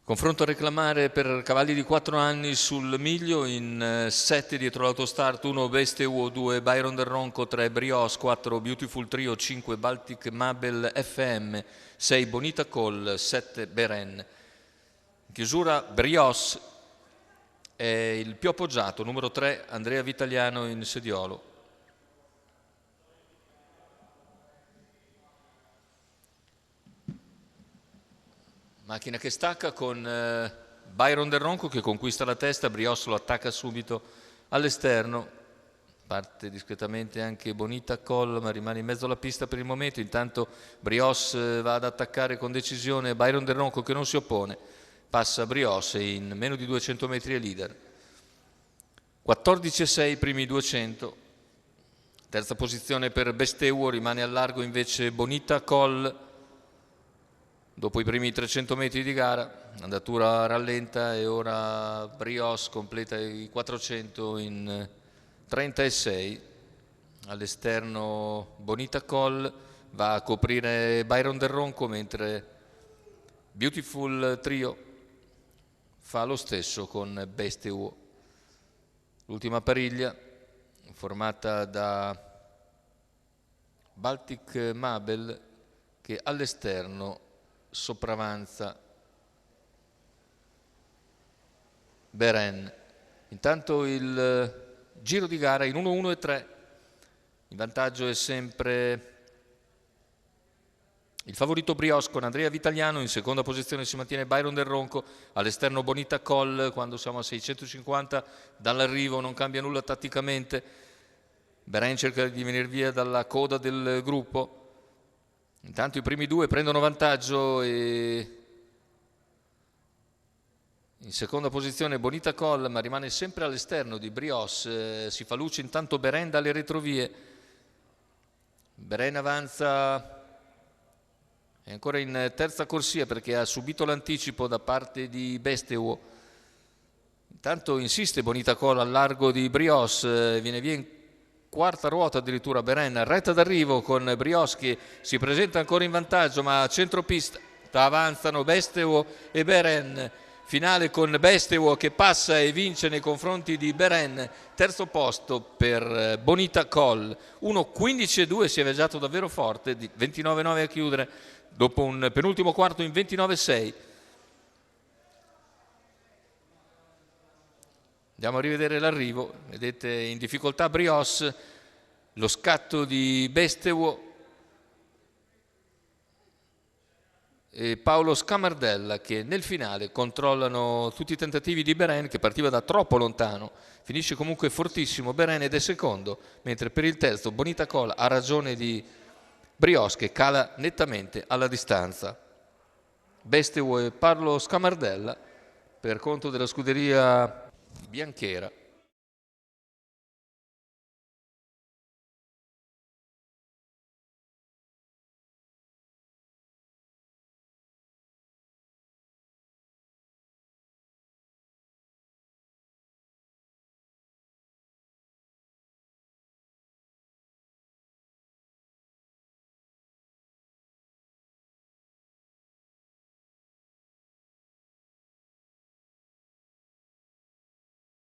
Confronto a reclamare per cavalli di 4 anni sul miglio in 7 dietro l'autostart, 1 Beste Uo, 2 Byron del Ronco, 3 Brios, 4 Beautiful Trio, 5 Baltic Mabel FM, 6 Bonita Call, 7 Beren. In chiusura Brios è il più appoggiato, numero 3 Andrea Vitaliano in sediolo. Macchina che stacca con Byron del Ronco che conquista la testa, Brios lo attacca subito all'esterno, parte discretamente anche Bonita Call ma rimane in mezzo alla pista per il momento. Intanto Brios va ad attaccare con decisione Byron del Ronco che non si oppone, passa Brios e in meno di 200 metri è leader. 14,6 primi 200, terza posizione per Besteuo, rimane al largo invece Bonita Call. Dopo i primi 300 metri di gara, andatura rallenta e ora Brios completa i 400 in 36. All'esterno Bonita Call va a coprire Byron del Ronco mentre Beautiful Trio fa lo stesso con Besteuo. L'ultima pariglia formata da Baltic Mabel che all'esterno sopravanza Beren. Intanto il giro di gara in 1-1-3, in vantaggio è sempre il favorito Brios con Andrea Vitaliano, in seconda posizione si mantiene Byron del Ronco, all'esterno Bonita Call. Quando siamo a 650 dall'arrivo non cambia nulla tatticamente, Beren cerca di venire via dalla coda del gruppo. Intanto i primi due prendono vantaggio e in seconda posizione Bonita Call ma rimane sempre all'esterno di Brios. Si fa luce intanto Beren dalle retrovie. Beren avanza, è ancora in terza corsia perché ha subito l'anticipo da parte di Besteuo. Intanto insiste Bonita Call al largo di Brios, viene via in quarta ruota addirittura Beren, retta d'arrivo con Brios che si presenta ancora in vantaggio ma a centropista avanzano Besteuo e Beren. Finale con Besteuo che passa e vince nei confronti di Beren, terzo posto per Bonita Call. 1.15.2 si è viaggiato davvero forte, 29.9 a chiudere dopo un penultimo quarto in 29.6. Andiamo a rivedere l'arrivo, vedete in difficoltà Brios, lo scatto di Besteuo e Paolo Scamardella che nel finale controllano tutti i tentativi di Beren che partiva da troppo lontano. Finisce comunque fortissimo Beren ed è secondo, mentre per il terzo Bonita Call ha ragione di Brios che cala nettamente alla distanza. Besteuo e Paolo Scamardella per conto della scuderia bianchera.